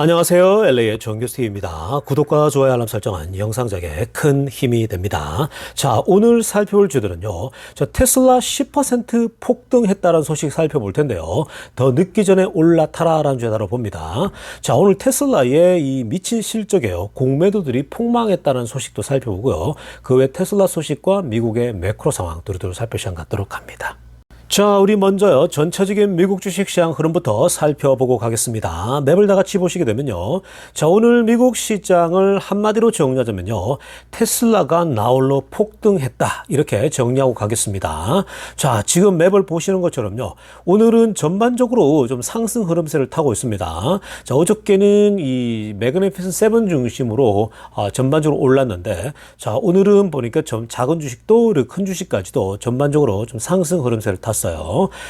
안녕하세요. LA의 정규스티브입니다. 구독과 좋아요 알람 설정은 영상 제작에 큰 힘이 됩니다. 자, 오늘 살펴볼 주들은요. 테슬라 10% 폭등했다는 소식 살펴볼 텐데요. 더 늦기 전에 올라타라라는 주에 다뤄봅니다. 자, 오늘 테슬라의 이 미친 실적에요. 공매도들이 폭망했다는 소식도 살펴보고요. 그 외 테슬라 소식과 미국의 매크로 상황 두루두루 살펴시간 갖도록 합니다. 자, 우리 먼저요. 전체적인 미국 주식시장 흐름부터 살펴보고 가겠습니다. 맵을 다 같이 보시게 되면요. 자, 오늘 미국 시장을 한마디로 정리하자면요. 테슬라가 나홀로 폭등했다. 이렇게 정리하고 가겠습니다. 자, 지금 맵을 보시는 것처럼요. 오늘은 전반적으로 좀 상승 흐름세를 타고 있습니다. 자, 어저께는 이 매그니피슨 7 중심으로 전반적으로 올랐는데, 자, 오늘은 보니까 좀 작은 주식도 큰 주식까지도 전반적으로 좀 상승 흐름세를 탔습니다.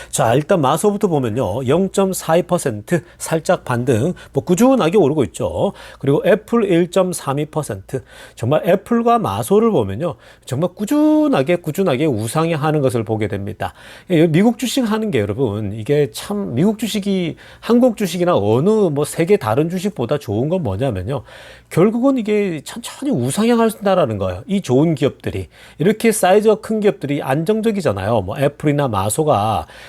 자, 일단 마소부터 보면요. 0.42% 살짝 반등, 꾸준하게 오르고 있죠. 그리고 애플 1.32%. 정말 애플과 마소를 보면요. 정말 꾸준하게 우상향하는 것을 보게 됩니다. 미국 주식 하는 게 여러분, 이게 참 미국 주식이 한국 주식이나 어느 세계 다른 주식보다 좋은 건 뭐냐면요. 결국은 이게 천천히 우상향한다라는 거예요. 이 좋은 기업들이. 이렇게 사이즈가 큰 기업들이 안정적이잖아요. 애플이나 마소가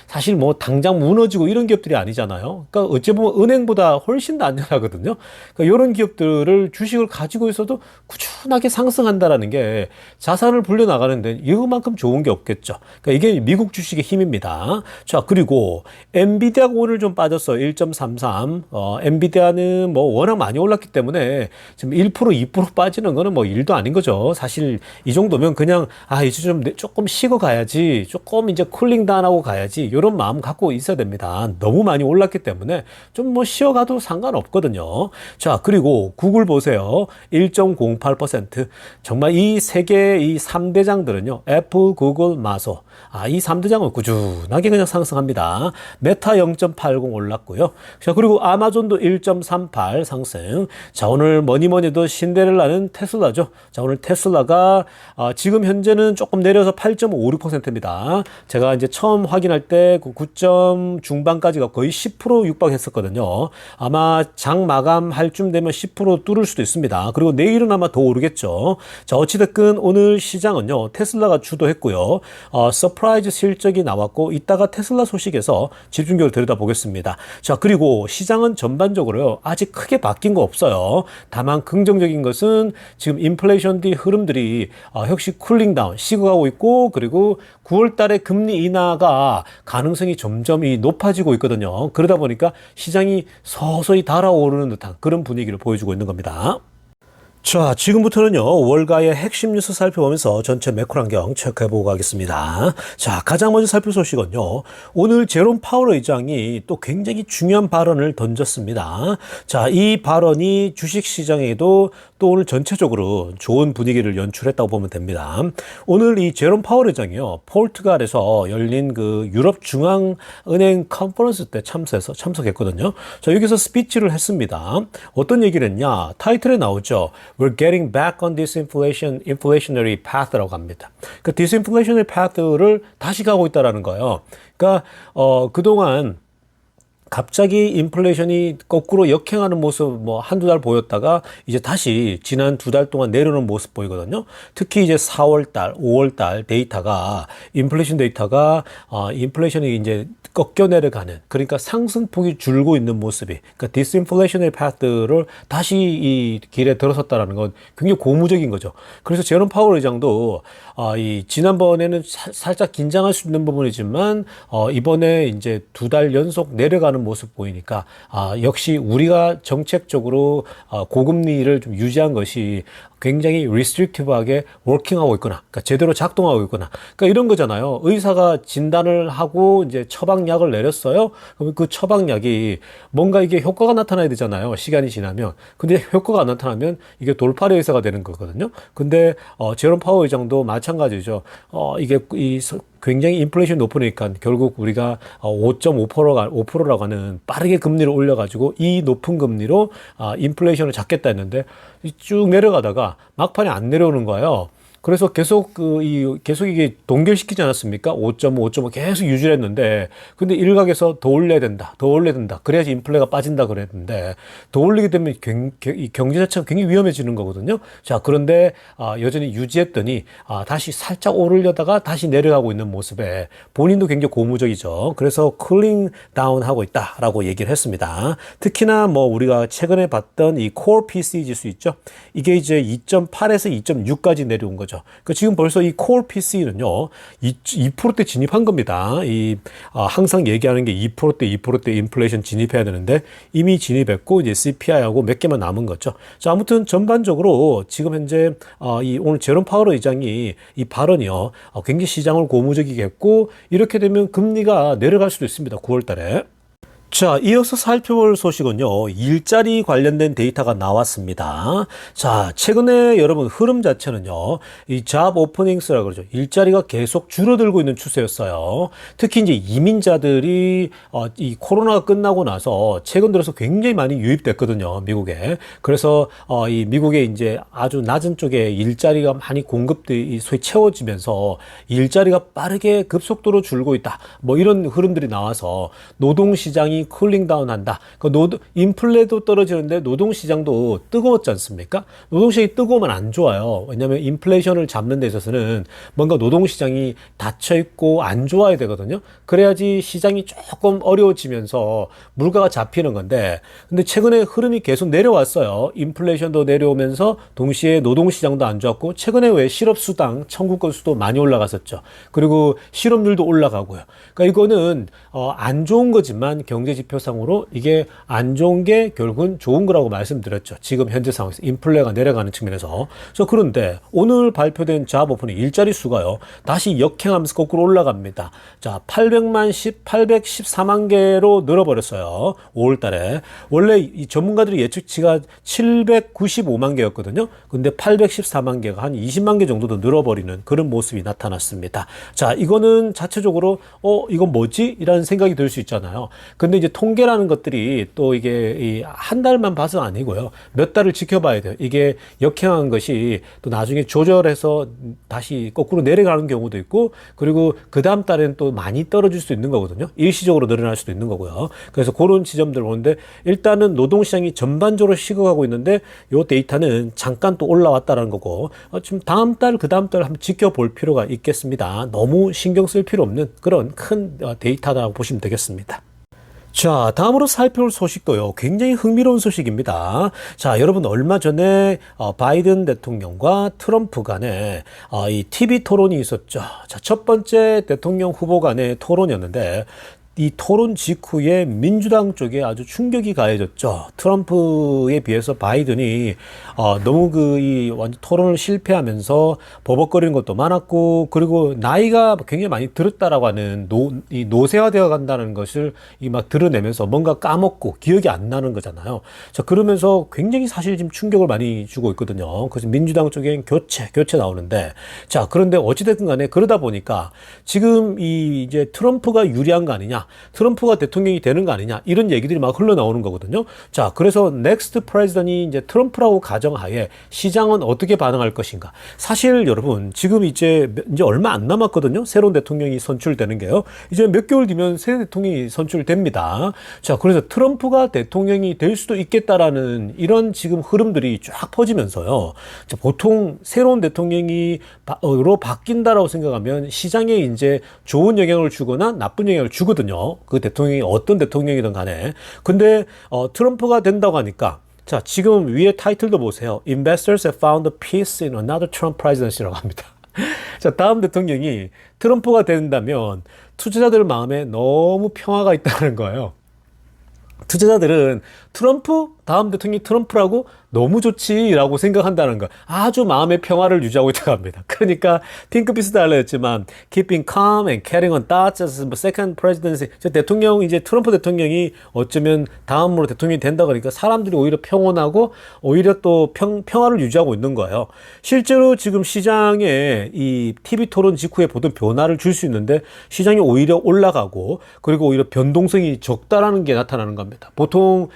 사실 당장 무너지고 이런 기업들이 아니잖아요. 그러니까 어찌 보면 은행보다 훨씬 더 안전하거든요. 그러니까 이런 기업들을 주식을 가지고 있어도 꾸준하게 상승한다라는 게 자산을 불려나가는데 이거만큼 좋은 게 없겠죠. 그러니까 이게 미국 주식의 힘입니다. 자, 그리고 엔비디아가 오늘 좀 빠졌어요. 1.33. 엔비디아는 워낙 많이 올랐기 때문에 지금 1%, 2% 빠지는 거는 일도 아닌 거죠. 사실 이 정도면 그냥 이제 조금 쉬고 가야지. 조금 이제 쿨링 다운하고 가야지. 이런 마음 갖고 있어야 됩니다. 너무 많이 올랐기 때문에 좀 쉬어가도 상관없거든요. 자, 그리고 구글 보세요. 1.08%. 정말 이 세계 이 3대장들은요. 애플, 구글, 마소. 이 3대장은 꾸준하게 그냥 상승합니다. 메타 0.80 올랐고요. 자, 그리고 아마존도 1.38 상승. 자, 오늘 뭐니뭐니도 신데렐라는 테슬라죠. 자, 오늘 테슬라가 지금 현재는 조금 내려서 8.56%입니다. 제가 이제 처음 확인할 때 그 9점 중반까지가 거의 10% 육박했었거든요. 아마 장 마감할 쯤 되면 10% 뚫을 수도 있습니다. 그리고 내일은 아마 더 오르겠죠. 자, 어찌됐든 오늘 시장은요. 테슬라가 주도했고요. 서프라이즈 실적이 나왔고 이따가 테슬라 소식에서 집중적으로 들여다보겠습니다. 자, 그리고 시장은 전반적으로요. 아직 크게 바뀐 거 없어요. 다만 긍정적인 것은 지금 인플레이션 뒤 흐름들이 역시 쿨링다운 식어가고 있고 그리고 9월 달에 금리 인하가 가능성이 점점 높아지고 있거든요. 그러다 보니까 시장이 서서히 달아오르는 듯한 그런 분위기를 보여주고 있는 겁니다. 자, 지금부터는요, 월가의 핵심 뉴스 살펴보면서 전체 매크로 환경 체크해보고 가겠습니다. 자, 가장 먼저 살필 소식은요, 오늘 제롬 파월 의장이 또 굉장히 중요한 발언을 던졌습니다. 자, 이 발언이 주식시장에도 또 오늘 전체적으로 좋은 분위기를 연출했다고 보면 됩니다. 오늘 이 제롬 파월 의장이요, 포르투갈에서 열린 그 유럽중앙은행 컨퍼런스 때 참석했거든요. 자, 여기서 스피치를 했습니다. 어떤 얘기를 했냐? 타이틀에 나오죠. We're getting back on this inflationary path라고 합니다. 그 disinflationary path를 다시 가고 있다라는 거예요. 그러니까 그동안 갑자기 인플레이션이 거꾸로 역행하는 모습 한두 달 보였다가 이제 다시 지난 2달 동안 내려오는 모습 보이거든요. 특히 이제 4월 달, 5월 달 데이터가 인플레이션 데이터가 인플레이션이 이제 꺾여 내려가는 그러니까 상승폭이 줄고 있는 모습이 그러니까 디스인플레이션의 파트를 다시 이 길에 들어섰다라는 건 굉장히 고무적인 거죠. 그래서 제롬 파월 의장도 이 지난번에는 살짝 긴장할 수 있는 부분이지만 이번에 이제 2달 연속 내려가는 모습 보이니까 역시 우리가 정책적으로 고금리를 좀 유지한 것이 굉장히 리스트릭티브하게 워킹하고 있구나. 그러니까 제대로 작동하고 있구나. 그러니까 이런 거잖아요. 의사가 진단을 하고 이제 처방약을 내렸어요. 그러면 그 처방약이 뭔가 이게 효과가 나타나야 되잖아요. 시간이 지나면. 근데 효과가 안 나타나면 이게 돌팔이 의사가 되는 거거든요. 근데 제롬 파월 의장도 마찬가지죠. 이게 굉장히 인플레이션이 높으니까 결국 우리가 5.5%라고 하는 빠르게 금리를 올려가지고 이 높은 금리로 인플레이션을 잡겠다 했는데 쭉 내려가다가 막판에 안 내려오는 거예요. 그래서 계속 이게 동결시키지 않았습니까? 5.5, 5.5 계속 유지를 했는데, 근데 일각에서 더 올려야 된다, 더 올려야 된다. 그래야지 인플레가 빠진다 그랬는데, 더 올리게 되면 이 경제 자체가 굉장히 위험해지는 거거든요. 자, 그런데 여전히 유지했더니 다시 살짝 오르려다가 다시 내려가고 있는 모습에 본인도 굉장히 고무적이죠. 그래서 쿨링 다운 하고 있다라고 얘기를 했습니다. 특히나 뭐 우리가 최근에 봤던 이 코어 PCE 지수 있죠. 이게 이제 2.8에서 2.6까지 내려온 거죠. 그 지금 벌써 이 코어 PCE는요, 2%대 진입한 겁니다. 항상 얘기하는 게 2%대 인플레이션 진입해야 되는데 이미 진입했고 이제 CPI하고 몇 개만 남은 거죠. 자, 아무튼 전반적으로 지금 현재 오늘 제롬 파월 의장이 이 발언이요, 굉장히 시장을 고무적이게 했고, 이렇게 되면 금리가 내려갈 수도 있습니다. 9월 달에. 자, 이어서 살펴볼 소식은요, 일자리 관련된 데이터가 나왔습니다. 자, 최근에 여러분 흐름 자체는요, 이 job openings라고 그러죠. 일자리가 계속 줄어들고 있는 추세였어요. 특히 이제 이민자들이 이 코로나가 끝나고 나서 최근 들어서 굉장히 많이 유입됐거든요, 미국에. 그래서 이 미국에 이제 아주 낮은 쪽에 일자리가 많이 공급이 소위 채워지면서 일자리가 빠르게 급속도로 줄고 있다. 뭐 이런 흐름들이 나와서 노동시장이 쿨링 다운 한다. 인플레도 떨어지는데 노동시장도 뜨거웠지 않습니까? 노동시장이 뜨거우면 안 좋아요. 왜냐하면 인플레이션을 잡는 데 있어서는 뭔가 노동시장이 닫혀있고 안 좋아야 되거든요. 그래야지 시장이 조금 어려워지면서 물가가 잡히는 건데, 근데 최근에 흐름이 계속 내려왔어요. 인플레이션도 내려오면서 동시에 노동시장도 안 좋았고, 최근에 왜 실업수당 청구권 수도 많이 올라갔었죠. 그리고 실업률도 올라가고요. 그러니까 이거는 안 좋은 거지만 경제 지표상으로 이게 안 좋은 게 결국은 좋은 거라고 말씀드렸죠. 지금 현재 상황에서 인플레가 내려가는 측면에서. 그런데 오늘 발표된 잡 오픈의 일자리 수가요, 다시 역행하면서 거꾸로 올라갑니다. 자, 814만 개로 늘어버렸어요. 5월 달에. 원래 이 전문가들이 예측치가 795만 개였거든요. 근데 814만 개가 한 20만 개 정도 더 늘어버리는 그런 모습이 나타났습니다. 자, 이거는 자체적으로 이건 뭐지? 이라는 생각이 들 수 있잖아요. 근데 이제 통계라는 것들이 또 이게 한 달만 봐서 아니고요. 몇 달을 지켜봐야 돼요. 이게 역행한 것이 또 나중에 조절해서 다시 거꾸로 내려가는 경우도 있고, 그리고 그 다음 달에는 또 많이 떨어질 수 있는 거거든요. 일시적으로 늘어날 수도 있는 거고요. 그래서 그런 지점들 보는데, 일단은 노동시장이 전반적으로 식어가고 있는데 이 데이터는 잠깐 또 올라왔다는 거고, 지금 다음 달, 그 다음 달 한번 지켜볼 필요가 있겠습니다. 너무 신경 쓸 필요 없는 그런 큰 데이터라고 보시면 되겠습니다. 자, 다음으로 살펴볼 소식도요, 굉장히 흥미로운 소식입니다. 자, 여러분 얼마 전에 바이든 대통령과 트럼프 간에 이 TV 토론이 있었죠. 자, 첫 번째 대통령 후보 간의 토론이었는데, 이 토론 직후에 민주당 쪽에 아주 충격이 가해졌죠. 트럼프에 비해서 바이든이 너무 완전 토론을 실패하면서 버벅거리는 것도 많았고, 그리고 나이가 굉장히 많이 들었다라고 하는 이 노쇠화되어 간다는 것을 막 드러내면서 뭔가 까먹고 기억이 안 나는 거잖아요. 자, 그러면서 굉장히 사실 지금 충격을 많이 주고 있거든요. 그래서 민주당 쪽엔 교체 나오는데, 자, 그런데 어찌됐든 간에 그러다 보니까 지금 이제 트럼프가 유리한 거 아니냐, 트럼프가 대통령이 되는 거 아니냐, 이런 얘기들이 막 흘러나오는 거거든요. 자, 그래서 넥스트 프레지던이 이제 트럼프라고 가정하에 시장은 어떻게 반응할 것인가. 사실 여러분 지금 이제 얼마 안 남았거든요. 새로운 대통령이 선출되는 게요. 이제 몇 개월 뒤면 새 대통령이 선출됩니다. 자, 그래서 트럼프가 대통령이 될 수도 있겠다라는 이런 지금 흐름들이 쫙 퍼지면서요. 자, 보통 새로운 대통령이로 바뀐다라고 생각하면 시장에 이제 좋은 영향을 주거나 나쁜 영향을 주거든요. 그 대통령이 어떤 대통령이든 간에. 근데 트럼프가 된다고 하니까, 자, 지금 위에 타이틀도 보세요. Investors have found a peace in another Trump presidency라고 합니다. 자, 다음 대통령이 트럼프가 된다면 투자자들 마음에 너무 평화가 있다는 거예요. 투자자들은 트럼프? 다음 대통령이 트럼프라고? 너무 좋지라고 생각한다는 거. 아주 마음의 평화를 유지하고 있다고 합니다. 그러니까 핑크빛으로 알려졌지만 keeping calm and carrying on thoughts as second presidency. 대통령, 이제 트럼프 대통령이 어쩌면 다음으로 대통령이 된다 그러니까 사람들이 오히려 평온하고 오히려 또 평화를 유지하고 있는 거예요. 실제로 지금 시장에 이 TV 토론 직후에 보던 변화를 줄 수 있는데 시장이 오히려 올라가고, 그리고 오히려 변동성이 적다라는 게 나타나는 겁니다. 보통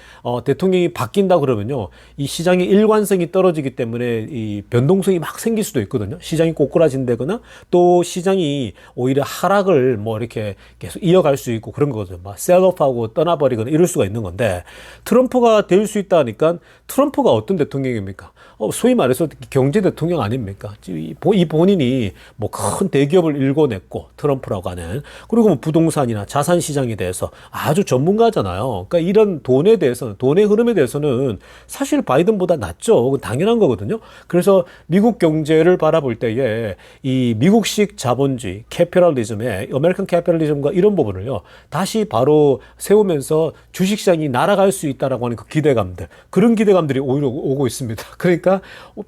대통령이 바뀐다 그러면요, 이 시장의 일관성이 떨어지기 때문에 이 변동성이 막 생길 수도 있거든요. 시장이 꼬꾸라진다거나 또 시장이 오히려 하락을 뭐 이렇게 계속 이어갈 수 있고 그런 거거든요. 막 셀업하고 떠나버리거나 이럴 수가 있는 건데, 트럼프가 될 수 있다 하니까 트럼프가 어떤 대통령입니까? 소위 말해서 경제 대통령 아닙니까? 이 본인이 뭐 큰 대기업을 일궈냈고, 트럼프라고 하는, 그리고 뭐 부동산이나 자산 시장에 대해서 아주 전문가잖아요. 그러니까 이런 돈에 대해서는, 돈의 흐름에 대해서는 사실 바이든보다 낫죠. 당연한 거거든요. 그래서 미국 경제를 바라볼 때에 이 미국식 자본주의, 캐피탈리즘의, 아메리칸 캐피탈리즘과 이런 부분을요, 다시 바로 세우면서 주식시장이 날아갈 수 있다라고 하는 그 기대감들, 그런 기대감들이 오히려 오고 있습니다. 그러니까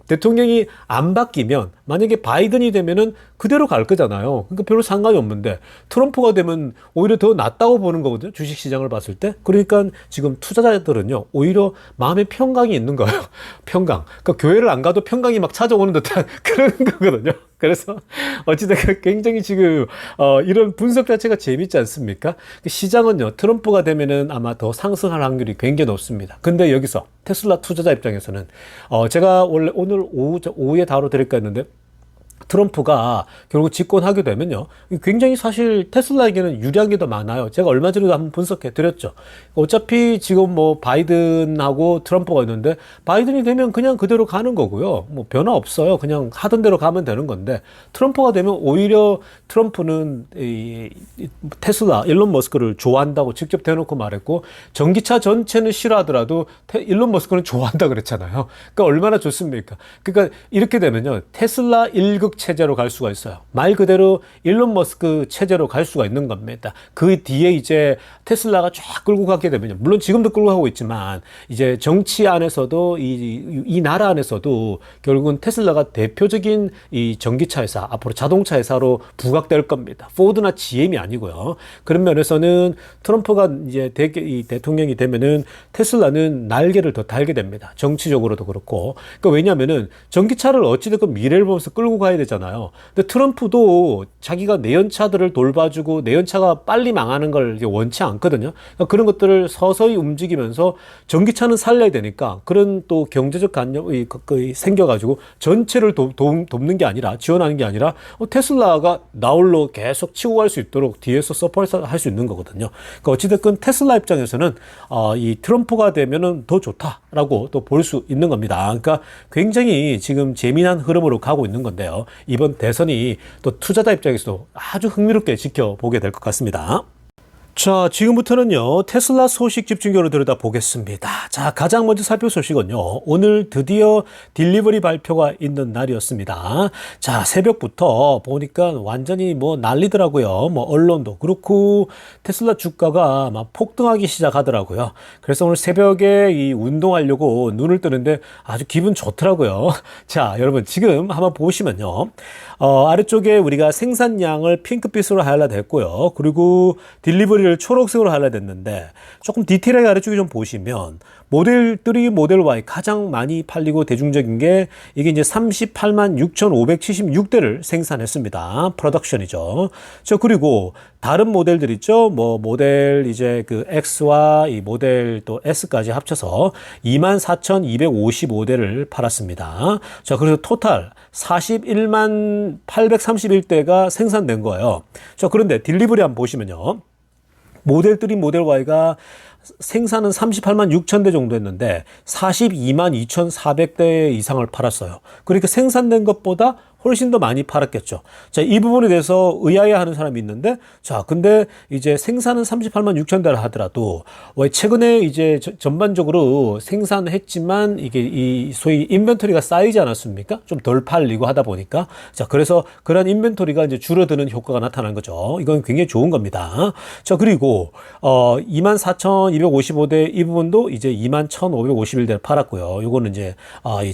대통령이 안 바뀌면, 만약에 바이든이 되면은 그대로 갈 거잖아요. 그러니까 별로 상관이 없는데, 트럼프가 되면 오히려 더 낫다고 보는 거거든요. 주식시장을 봤을 때. 그러니까 지금 투자자들은요, 오히려 마음에 평강이 있는 거예요. 평강. 그러니까 교회를 안 가도 평강이 막 찾아오는 듯한 그런 거거든요. 그래서 어찌됐든 굉장히 지금 이런 분석 자체가 재밌지 않습니까? 시장은요, 트럼프가 되면은 아마 더 상승할 확률이 굉장히 높습니다. 근데 여기서 테슬라 투자자 입장에서는 제가 원래 오늘 오후에 다뤄드릴까 했는데, 트럼프가 결국 집권하게 되면요, 굉장히 사실 테슬라에게는 유리한 게 더 많아요. 제가 얼마 전에도 한번 분석해 드렸죠. 어차피 지금 뭐 바이든하고 트럼프가 있는데, 바이든이 되면 그냥 그대로 가는 거고요. 뭐 변화 없어요. 그냥 하던 대로 가면 되는 건데, 트럼프가 되면 오히려 트럼프는 이 테슬라, 일론 머스크를 좋아한다고 직접 대놓고 말했고, 전기차 전체는 싫어하더라도 일론 머스크는 좋아한다 그랬잖아요. 그러니까 얼마나 좋습니까? 그러니까 이렇게 되면요, 테슬라 1급 체제로 갈 수가 있어요. 말 그대로 일론 머스크 체제로 갈 수가 있는 겁니다. 그 뒤에 이제 테슬라가 쫙 끌고 가게 되면요, 물론 지금도 끌고 가고 있지만, 이제 정치 안에서도 이 나라 안에서도 결국은 테슬라가 대표적인 이 전기차 회사, 앞으로 자동차 회사로 부각될 겁니다. 포드나 GM이 아니고요. 그런 면에서는 트럼프가 이제 이 대통령이 되면은 테슬라는 날개를 더 달게 됩니다. 정치적으로도 그렇고. 그러니까 왜냐면은 전기차를 어찌됐건 미래를 보면서 끌고 가야 되잖아요. 근데 트럼프도 자기가 내연차들을 돌봐주고, 내연차가 빨리 망하는 걸 원치 않거든요. 그러니까 그런 것들을 서서히 움직이면서 전기차는 살려야 되니까, 그런 또 경제적 관념이 생겨가지고 전체를 돕는 게 아니라, 지원하는 게 아니라 테슬라가 나홀로 계속 치고 갈 수 있도록 뒤에서 서포트할 수 있는 거거든요. 그러니까 어찌됐건 테슬라 입장에서는 이 트럼프가 되면은 더 좋다라고 또 볼 수 있는 겁니다. 그러니까 굉장히 지금 재미난 흐름으로 가고 있는 건데요, 이번 대선이 또 투자자 입장에서도 아주 흥미롭게 지켜보게 될 것 같습니다. 자, 지금부터는요, 테슬라 소식 집중적으로 들여다보겠습니다. 자, 가장 먼저 살펴볼 소식은요, 오늘 드디어 딜리버리 발표가 있는 날이었습니다. 자, 새벽부터 보니까 완전히 뭐 난리더라고요. 뭐 언론도 그렇고 테슬라 주가가 막 폭등하기 시작하더라고요. 그래서 오늘 새벽에 이 운동하려고 눈을 뜨는데 아주 기분 좋더라고요. 자, 여러분 지금 한번 보시면요, 아래쪽에 우리가 생산량을 핑크빛으로 하이라이트 했고요. 그리고 딜리버리를 초록색으로 하이라이트 했는데, 조금 디테일하게 아래쪽에 좀 보시면 모델 3, 모델 Y 가장 많이 팔리고 대중적인 게 이게 이제 38만 6,576대를 생산했습니다. 프로덕션이죠. 그리고 다른 모델들 있죠. 뭐 모델 이제 그 X와 이 모델 또 S까지 합쳐서 24,255대를 팔았습니다. 자, 그래서 토탈 41만 831대가 생산된 거예요. 자, 그런데 딜리버리 한번 보시면요, 모델 3, 모델 Y가 생산은 38만 6천 대 정도 했는데 42만 2,400대 이상을 팔았어요. 그러니까 생산된 것보다 훨씬 더 많이 팔았겠죠. 자, 이 부분에 대해서 의아해하는 사람이 있는데, 자, 근데 이제 생산은 38만 6천 대를 하더라도 최근에 이제 전반적으로 생산했지만 이게 이 소위 인벤토리가 쌓이지 않았습니까? 좀 덜 팔리고 하다 보니까, 자, 그래서 그런 인벤토리가 이제 줄어드는 효과가 나타난 거죠. 이건 굉장히 좋은 겁니다. 자, 그리고 24,255대 이 부분도 이제 21,551대를 팔았고요. 이거는 이제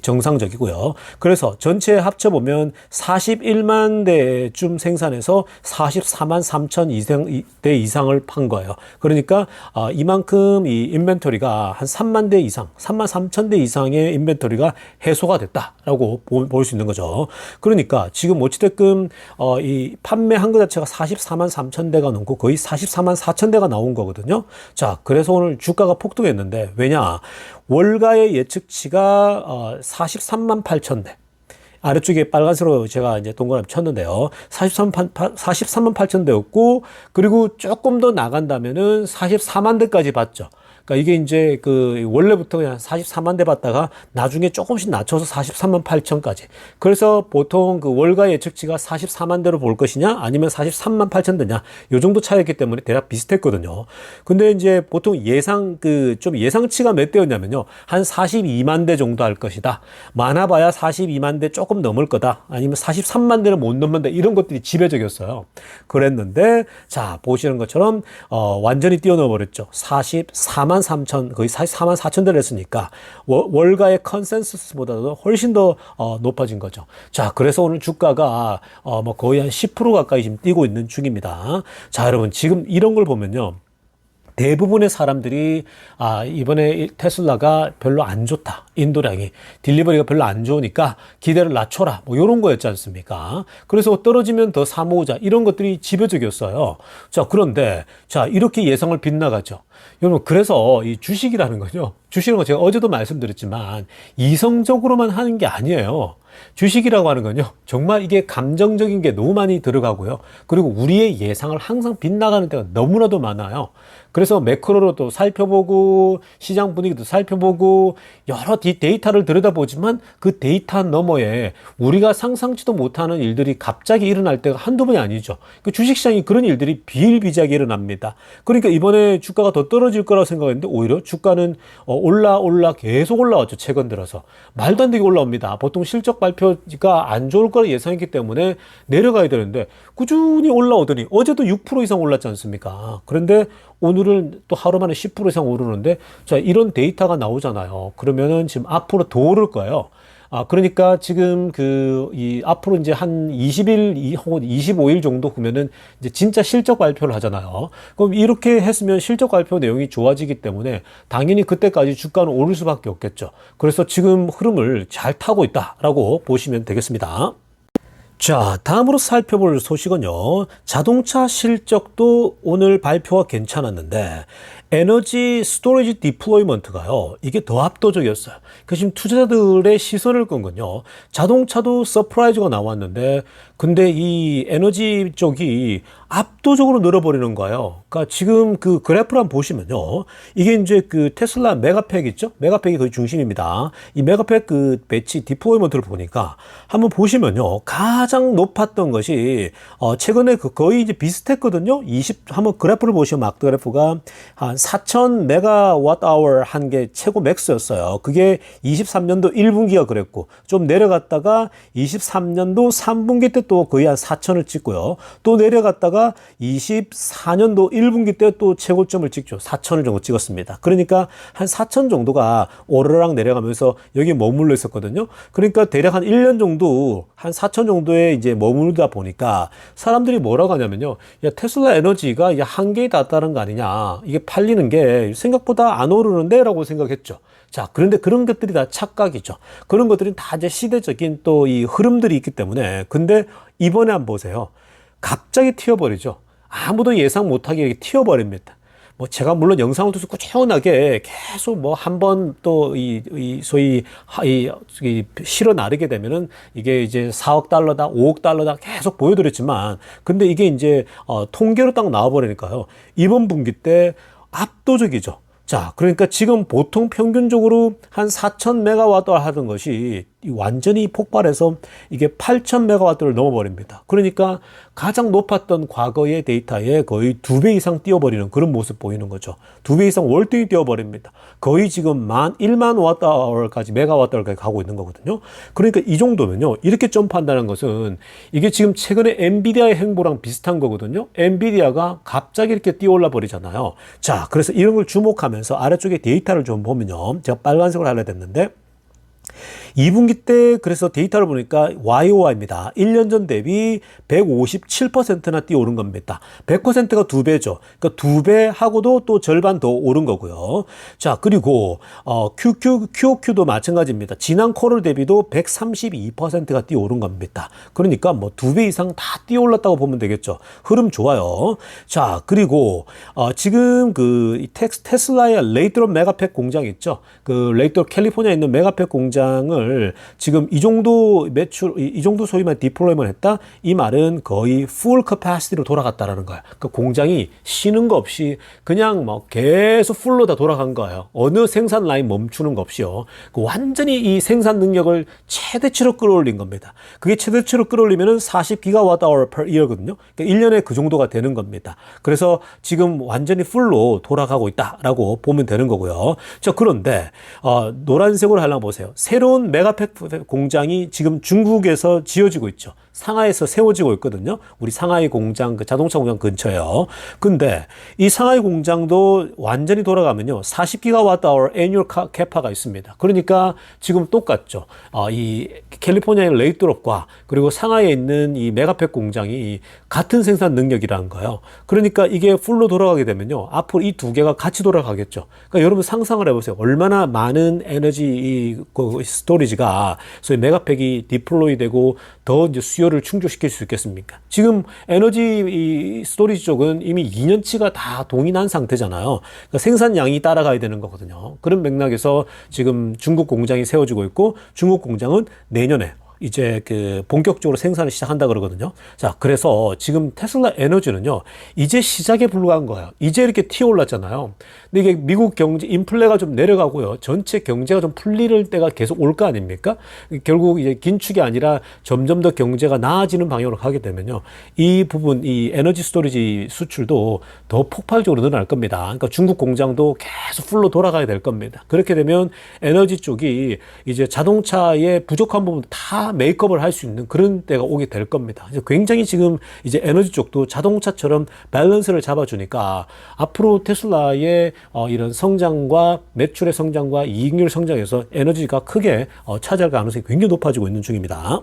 정상적이고요. 그래서 전체 합쳐 보면 한 41만 대쯤 생산해서 44만 3천 대 이상을 판 거예요. 그러니까 이만큼 이 인벤토리가 한 3만 대 이상, 3만 3천 대 이상의 인벤토리가 해소가 됐다라고 볼 수 있는 거죠. 그러니까 지금 어찌됐든 이 판매한 것 자체가 44만 3천 대가 넘고 거의 44만 4천 대가 나온 거거든요. 자, 그래서 오늘 주가가 폭등했는데 왜냐? 월가의 예측치가 43만 8천 대. 아래쪽에 빨간색으로 제가 이제 동그라미 쳤는데요. 43만 8천 대였고, 그리고 조금 더 나간다면은 44만 대까지 봤죠. 그러니까 이게 이제 그 원래부터 그냥 44만 대 받다가 나중에 조금씩 낮춰서 43만 8천까지. 그래서 보통 그 월가 예측치가 44만 대로 볼 것이냐 아니면 43만 8천 대냐 요 정도 차이였기 때문에 대략 비슷했거든요. 근데 이제 보통 좀 예상치가 몇 대였냐면요. 한 42만 대 정도 할 것이다. 많아봐야 42만 대 조금 넘을 거다. 아니면 43만 대는 못 넘는다. 이런 것들이 지배적이었어요. 그랬는데 자, 보시는 것처럼 완전히 뛰어넘어 버렸죠. 44만 3천, 거의 44만 4천 대를 했으니까 월가의 컨센서스보다도 훨씬 더 높아진 거죠. 자, 그래서 오늘 주가가 뭐 거의 한 10% 가까이 지금 뛰고 있는 중입니다. 자, 여러분 지금 이런 걸 보면요. 대부분의 사람들이 이번에 테슬라가 별로 안 좋다. 인도량이 딜리버리가 별로 안 좋으니까 기대를 낮춰라. 뭐 이런 거였지 않습니까? 그래서 떨어지면 더 사 모으자. 이런 것들이 지배적이었어요. 자, 그런데 자, 이렇게 예상을 빗나가죠. 여러분, 그래서 이 주식이라는 거죠. 주식은 제가 어제도 말씀드렸지만 이성적으로만 하는 게 아니에요. 주식이라고 하는 건요, 정말 이게 감정적인 게 너무 많이 들어가고요. 그리고 우리의 예상을 항상 빗나가는 때가 너무나도 많아요. 그래서 매크로로도 살펴보고, 시장 분위기도 살펴보고, 여러 데이터를 들여다보지만 그 데이터 너머에 우리가 상상치도 못하는 일들이 갑자기 일어날 때가 한두 번이 아니죠. 그 주식시장이 그런 일들이 비일비재하게 일어납니다. 그러니까 이번에 주가가 더 떨어질 거라고 생각했는데 오히려 주가는 계속 올라왔죠. 최근 들어서. 말도 안 되게 올라옵니다. 보통 실적 발표가 안 좋을 거라 예상했기 때문에 내려가야 되는데 꾸준히 올라오더니 어제도 6% 이상 올랐지 않습니까? 그런데 오늘은 또 하루 만에 10% 이상 오르는데 자, 이런 데이터가 나오잖아요. 그러면은 지금 앞으로 더 오를 거예요. 그러니까 지금 앞으로 이제 한 20일 혹은 25일 정도 보면은 이제 진짜 실적 발표를 하잖아요. 그럼 이렇게 했으면 실적 발표 내용이 좋아지기 때문에 당연히 그때까지 주가는 오를 수밖에 없겠죠. 그래서 지금 흐름을 잘 타고 있다라고 보시면 되겠습니다. 자, 다음으로 살펴볼 소식은요. 자동차 실적도 오늘 발표가 괜찮았는데 에너지 스토리지 디플로이먼트가요. 이게 더 압도적이었어요. 그 지금 투자자들의 시선을 끈 건요. 자동차도 서프라이즈가 나왔는데 근데 이 에너지 쪽이 압도적으로 늘어버리는 거예요. 그러니까 지금 그 그래프를 한번 보시면요. 이게 이제 그 테슬라 메가팩 있죠? 메가팩이 거의 중심입니다. 이 메가팩 그 배치 디플로이먼트를 보니까 한번 보시면요. 가장 높았던 것이 최근에 거의 이제 비슷했거든요. 한번 그래프를 보시면 막도 그래프가 한 4,000 메가와트 아워 한 게 최고 맥스였어요. 그게 23년도 1분기가 그랬고 좀 내려갔다가 23년도 3분기 때 또 거의 한 4,000을 찍고요. 또 내려갔다가 24년도 1분기 때 또 최고점을 찍죠. 4,000을 정도 찍었습니다. 그러니까 한 4,000 정도가 오르락 내려가면서 여기 머물러 있었거든요. 그러니까 대략 한 1년 정도 한 4,000 정도에 이제 머물다 보니까 사람들이 뭐라고 하냐면요. 야, 테슬라 에너지가 한계에 닿았다는 거 아니냐. 이게 팔리는 게 생각보다 안 오르는데 라고 생각했죠. 자, 그런데 그런 것들이 다 착각이죠. 그런 것들은 다 이제 시대적인 또 이 흐름들이 있기 때문에. 근데 이번에 한번 보세요. 갑자기 튀어버리죠. 아무도 예상 못하게 튀어버립니다. 뭐 제가 물론 영상을 통해서 꾸준하게 계속 뭐 한 번 또 소위 실어 나르게 되면은 이게 이제 4억 달러다, 5억 달러다 계속 보여드렸지만 근데 이게 이제 통계로 딱 나와버리니까요. 이번 분기 때 압도적이죠. 자, 그러니까 지금 보통 평균적으로 한 4,000 메가와트 하던 것이 완전히 폭발해서 이게 8,000 메가와트를 넘어버립니다. 그러니까 가장 높았던 과거의 데이터에 거의 2배 이상 뛰어버리는 그런 모습 보이는 거죠. 2배 이상 월등히 뛰어버립니다. 거의 지금 1만 와트아워까지 메가와트아워까지 가고 있는 거거든요. 그러니까 이 정도면요. 이렇게 점프한다는 것은 이게 지금 최근에 엔비디아의 행보랑 비슷한 거거든요. 엔비디아가 갑자기 이렇게 뛰어올라 버리잖아요. 자, 그래서 이런 걸 주목하면서 아래쪽에 데이터를 좀 보면요. 제가 빨간색으로 하려 했는데 2분기 때 그래서 데이터를 보니까 YOY입니다. 1년 전 대비 157%나 뛰어오른 겁니다. 100%가 2배죠. 그러니까 2배 하고도 또 절반 더 오른 거고요. 자, 그리고 QOQ도 마찬가지입니다. 지난 쿼터 대비도 132%가 뛰어오른 겁니다. 그러니까 뭐 2배 이상 다 뛰어올랐다고 보면 되겠죠. 흐름 좋아요. 자, 그리고 지금 그 테슬라의 레이트로 메가팩 공장 있죠. 그 레이트로 캘리포니아에 있는 메가팩 공장을 지금 이 정도 매출, 이 정도 소위 말 디플로이먼트 했다? 이 말은 거의 풀 커패시티로 돌아갔다라는 거야. 그 공장이 쉬는 거 없이 그냥 뭐 계속 풀로 다 돌아간 거예요. 어느 생산 라인 멈추는 거 없이요. 그 완전히 이 생산 능력을 최대치로 끌어올린 겁니다. 그게 최대치로 끌어올리면은 40GWh per year거든요. 그러니까 1년에 그 정도가 되는 겁니다. 그래서 지금 완전히 풀로 돌아가고 있다라고 보면 되는 거고요. 자, 그런데 노란색으로 하려면 보세요. 새로운 메가팩 공장이 지금 중국에서 지어지고 있죠. 상하이에서 세워지고 있거든요. 우리 상하이 공장, 그 자동차 공장 근처에요. 근데 이 상하이 공장도 완전히 돌아가면요. 40GWh annual 캐파가 있습니다. 그러니까 지금 똑같죠. 이 캘리포니아의 레이트롭과 그리고 상하이에 있는 이 메가팩 공장이 같은 생산 능력이라는 거예요. 그러니까 이게 풀로 돌아가게 되면요. 앞으로 이 두 개가 같이 돌아가겠죠. 그러니까 여러분 상상을 해보세요. 얼마나 많은 에너지 그 스토리지가 소위 메가팩이 디플로이 되고 더 이제 수요를 충족시킬 수 있겠습니까? 지금 에너지 이 스토리지 쪽은 이미 2년치가 다 동인한 상태잖아요. 그러니까 생산량이 따라가야 되는 거거든요. 그런 맥락에서 지금 중국 공장이 세워지고 있고 중국 공장은 내년에 이제 그 본격적으로 생산을 시작한다 그러거든요. 자, 그래서 지금 테슬라 에너지는요, 이제 시작에 불과한 거예요. 이제 이렇게 튀어올랐잖아요. 근데 이게 미국 경제, 인플레가 좀 내려가고요. 전체 경제가 좀 풀릴 때가 계속 올 거 아닙니까? 결국 이제 긴축이 아니라 점점 더 경제가 나아지는 방향으로 가게 되면요. 이 부분, 이 에너지 스토리지 수출도 더 폭발적으로 늘어날 겁니다. 그러니까 중국 공장도 계속 풀로 돌아가야 될 겁니다. 그렇게 되면 에너지 쪽이 이제 자동차의 부족한 부분 다 메이크업을 할 수 있는 그런 때가 오게 될 겁니다. 굉장히 지금 이제 에너지 쪽도 자동차처럼 밸런스를 잡아주니까 앞으로 테슬라의 이런 성장과 매출의 성장과 이익률 성장에서 에너지가 크게 차지할 가능성이 굉장히 높아지고 있는 중입니다.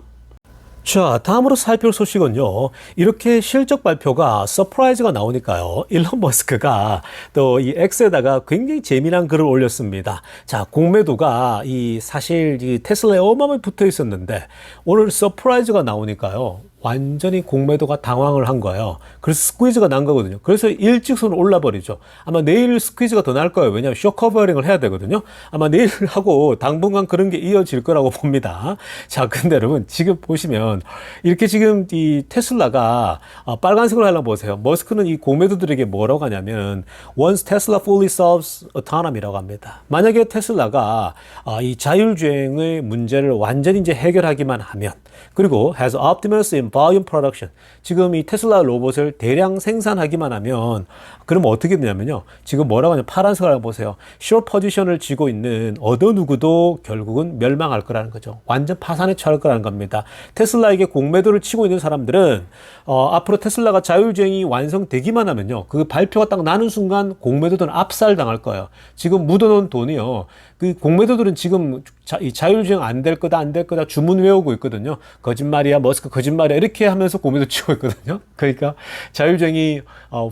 자, 다음으로 살펴볼 소식은요. 이렇게 실적 발표가 서프라이즈가 나오니까요. 일론 머스크가 또 이 X에다가 굉장히 재미난 글을 올렸습니다. 자, 공매도가 사실 이 테슬라에 어마어마하게 붙어 있었는데 오늘 서프라이즈가 나오니까요. 완전히 공매도가 당황을 한 거예요. 그래서 스퀴즈가 난 거거든요. 그래서 일직선으로 올라버리죠. 아마 내일 스퀴즈가 더 날 거예요. 왜냐하면 쇼커버링을 해야 되거든요. 아마 내일 하고 당분간 그런 게 이어질 거라고 봅니다. 자, 근데 여러분 지금 보시면 이렇게 지금 이 테슬라가 빨간색으로 하려면 보세요. 머스크는 이 공매도들에게 뭐라고 하냐면 Once Tesla fully solves autonomy라고 합니다. 만약에 테슬라가 이 자율주행의 문제를 완전히 이제 해결하기만 하면 그리고 has optimus in volume production. 지금 이 테슬라 로봇을 대량 생산하기만 하면 그럼 어떻게 되냐면요. 지금 뭐라고 하냐면 파란색을 보세요. short 포지션을 쥐고 있는 어느 누구도 결국은 멸망할 거라는 거죠. 완전 파산에 처할 거라는 겁니다. 테슬라에게 공매도를 치고 있는 사람들은 앞으로 테슬라가 자율주행이 완성되기만 하면요. 그 발표가 딱 나는 순간 공매도들은 압살당할 거예요. 지금 묻어놓은 돈이요. 그 공매도들은 지금 이 자율주행 안 될 거다 안 될 거다 주문 외우고 있거든요. 거짓말이야 머스크 거짓말이야 이렇게 하면서 공매도 치고 있거든요. 그러니까 자율주행이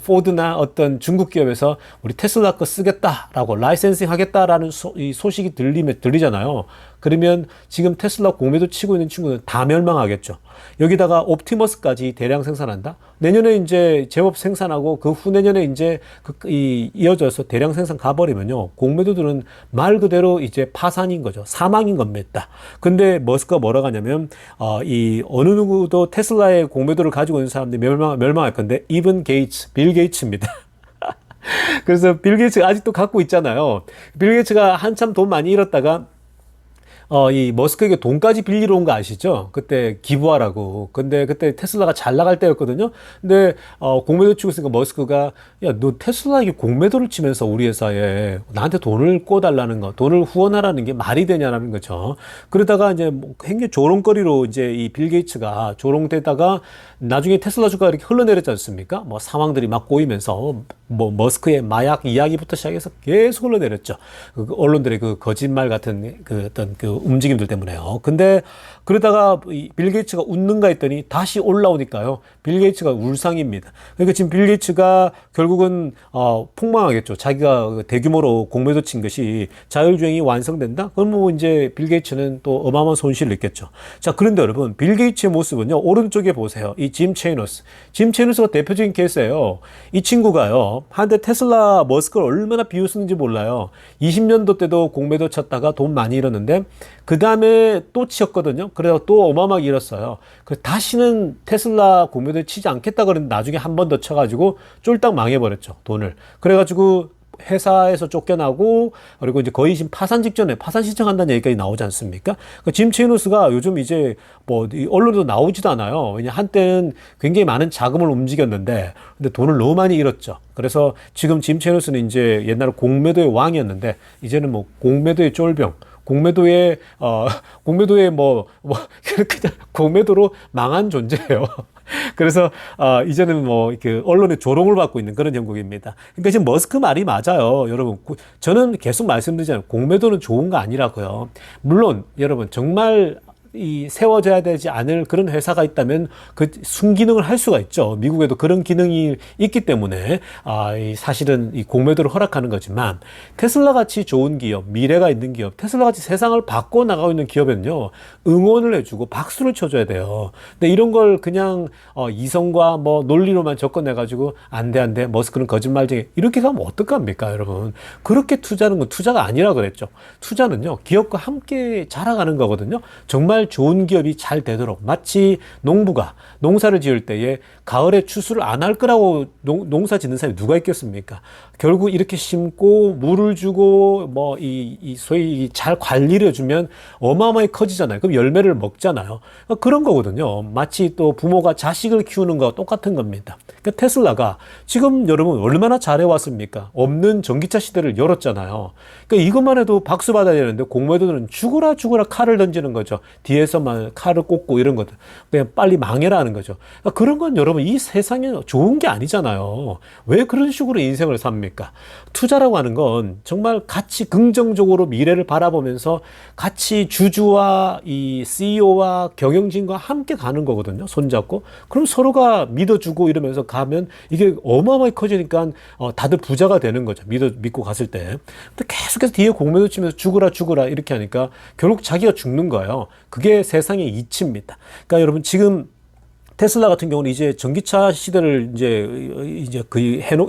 포드나 어떤 중국 기업에서 우리 테슬라 거 쓰겠다라고 라이센싱 하겠다라는 이 소식이 들리잖아요. 그러면 지금 테슬라 공매도 치고 있는 친구는 다 멸망하겠죠. 여기다가 옵티머스까지 대량 생산한다? 내년에 이제 제법 생산하고 그 후내년에 이제 이어져서 대량 생산 가버리면요. 공매도들은 말 그대로 이제 파산인 거죠. 사망인 겁니다. 근데 머스크가 뭐라고 하냐면, 이 어느 누구도 테슬라의 공매도를 가지고 있는 사람들이 멸망할 건데, 이븐 게이츠, 빌 게이츠입니다. 그래서 빌 게이츠가 아직도 갖고 있잖아요. 빌 게이츠가 한참 돈 많이 잃었다가 이 머스크에게 돈까지 빌리러 온 거 아시죠? 그때 기부하라고. 근데 그때 테슬라가 잘 나갈 때였거든요. 근데 공매도 치고 있으니까 머스크가 야, 너 테슬라에게 공매도를 치면서 우리 회사에 나한테 돈을 꿔달라는 거, 돈을 후원하라는 게 말이 되냐라는 거죠. 그러다가 이제 굉장히 조롱거리로 이제 이 빌 게이츠가 조롱되다가 나중에 테슬라 주가가 이렇게 흘러내렸지 않습니까? 뭐 상황들이 막 꼬이면서 뭐 머스크의 마약 이야기부터 시작해서 계속 흘러내렸죠. 그 언론들의 그 거짓말 같은 그 어떤 그 움직임들 때문에요. 근데 그러다가 빌 게이츠가 웃는가 했더니 다시 올라오니까요. 빌 게이츠가 울상입니다. 그러니까 지금 빌 게이츠가 결국은 폭망하겠죠. 자기가 대규모로 공매도 친 것이 자율주행이 완성된다? 그럼 뭐 이제 빌 게이츠는 또 어마어마한 손실을 입겠죠. 자, 그런데 여러분, 빌 게이츠의 모습은요. 오른쪽에 보세요. 이 짐 체이너스. 짐 체이너스가 대표적인 케이스예요. 이 친구가요. 한때 테슬라 머스크를 얼마나 비웃었는지 몰라요. 20년도 때도 공매도 쳤다가 돈 많이 잃었는데 그 다음에 또 치었거든요. 그래서 또 어마어마하게 잃었어요. 다시는 테슬라 공매도에 치지 않겠다 그랬는데 나중에 한 번 더 쳐가지고 쫄딱 망해버렸죠. 돈을. 그래가지고 회사에서 쫓겨나고 그리고 이제 거의 지금 파산 직전에 파산 신청한다는 얘기까지 나오지 않습니까? 짐 체이너스가 요즘 이제 뭐 언론에도 나오지도 않아요. 왜냐 한때는 굉장히 많은 자금을 움직였는데 근데 돈을 너무 많이 잃었죠. 그래서 지금 짐 체이너스는 이제 옛날에 공매도의 왕이었는데 이제는 뭐 공매도의 쫄병. 공매도의 그냥 공매도로 망한 존재예요. 그래서 이제는 뭐 그 언론의 조롱을 받고 있는 그런 형국입니다. 그러니까 지금 머스크 말이 맞아요, 여러분. 저는 계속 말씀드리잖아요. 공매도는 좋은 거 아니라고요. 물론 여러분 정말 세워져야 되지 않을 그런 회사가 있다면 그 순기능을 할 수가 있죠. 미국에도 그런 기능이 있기 때문에 사실은 이 공매도를 허락하는 거지만 테슬라 같이 좋은 기업, 미래가 있는 기업, 테슬라 같이 세상을 바꿔 나가고 있는 기업에는요 응원을 해주고 박수를 쳐줘야 돼요. 근데 이런 걸 그냥 이성과 뭐 논리로만 접근해가지고 안 돼 머스크는 거짓말쟁이 이렇게 가면 어떡합니까, 여러분? 그렇게 투자하는 건 투자가 아니라 그랬죠. 투자는요 기업과 함께 자라가는 거거든요. 정말 좋은 기업이 잘 되도록 마치 농부가 농사를 지을 때에 가을에 추수를 안 할 거라고 농사 짓는 사람이 누가 있겠습니까? 결국 이렇게 심고 물을 주고 뭐 소위 잘 관리를 해주면 어마어마하게 커지잖아요. 그럼 열매를 먹잖아요. 그런 거거든요. 마치 또 부모가 자식을 키우는 거와 똑같은 겁니다. 그러니까 테슬라가 지금 여러분 얼마나 잘해왔습니까? 없는 전기차 시대를 열었잖아요. 그러니까 이것만 해도 박수 받아야 되는데 공매도는 죽어라 칼을 던지는 거죠. 뒤에서만 칼을 꽂고 이런 것들. 그냥 빨리 망해라 하는 거죠. 그러니까 그런 건 여러분 이 세상에 좋은 게 아니잖아요. 왜 그런 식으로 인생을 삽니까? 투자라고 하는 건 정말 같이 긍정적으로 미래를 바라보면서 같이 주주와 이 CEO와 경영진과 함께 가는 거거든요. 손잡고. 그럼 서로가 믿어주고 이러면서 가면 이게 어마어마하게 커지니까 다들 부자가 되는 거죠. 믿고 갔을 때. 근데 계속해서 뒤에 공매도 치면서 죽으라 이렇게 하니까 결국 자기가 죽는 거예요. 그게 세상의 이치입니다. 그러니까 여러분 지금 테슬라 같은 경우는 이제 전기차 시대를 이제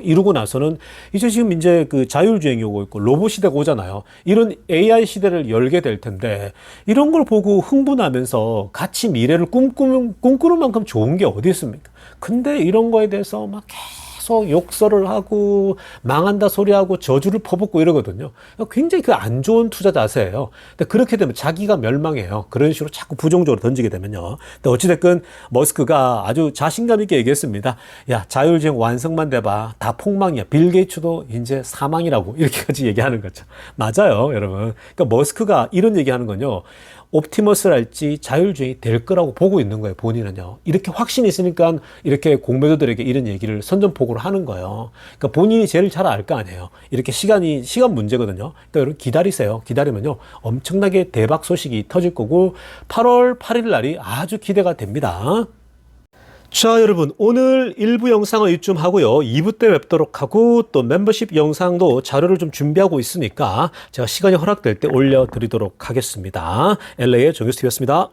이루고 나서는 이제 지금 이제 그 자율주행이 오고 있고 로봇 시대가 오잖아요. 이런 AI 시대를 열게 될 텐데 이런 걸 보고 흥분하면서 같이 미래를 꿈꾸는 만큼 좋은 게 어디 있습니까? 근데 이런 거에 대해서 막 계속 욕설을 하고 망한다 소리하고 저주를 퍼붓고 이러거든요. 굉장히 그 안 좋은 투자 자세예요. 근데 그렇게 되면 자기가 멸망해요. 그런 식으로 자꾸 부정적으로 던지게 되면요. 근데 어찌됐건 머스크가 아주 자신감 있게 얘기했습니다. 야, 자율주행 완성만 돼봐. 다 폭망이야. 빌 게이츠도 이제 사망이라고 이렇게까지 얘기하는 거죠. 맞아요, 여러분. 그러니까 머스크가 이런 얘기하는 건요. 옵티머스랄지 자율주행이 될 거라고 보고 있는 거예요, 본인은요. 이렇게 확신이 있으니까 이렇게 공매도들에게 이런 얘기를 선전포고를 하는 거예요. 그러니까 본인이 제일 잘 알 거 아니에요. 이렇게 시간 문제거든요. 그러니까 여러분 기다리세요. 기다리면요. 엄청나게 대박 소식이 터질 거고 8월 8일 날이 아주 기대가 됩니다. 자, 여러분 오늘 1부 영상은 이쯤 하고요. 2부 때 뵙도록 하고 또 멤버십 영상도 자료를 좀 준비하고 있으니까 제가 시간이 허락될 때 올려드리도록 하겠습니다. LA의 정규스티브였습니다.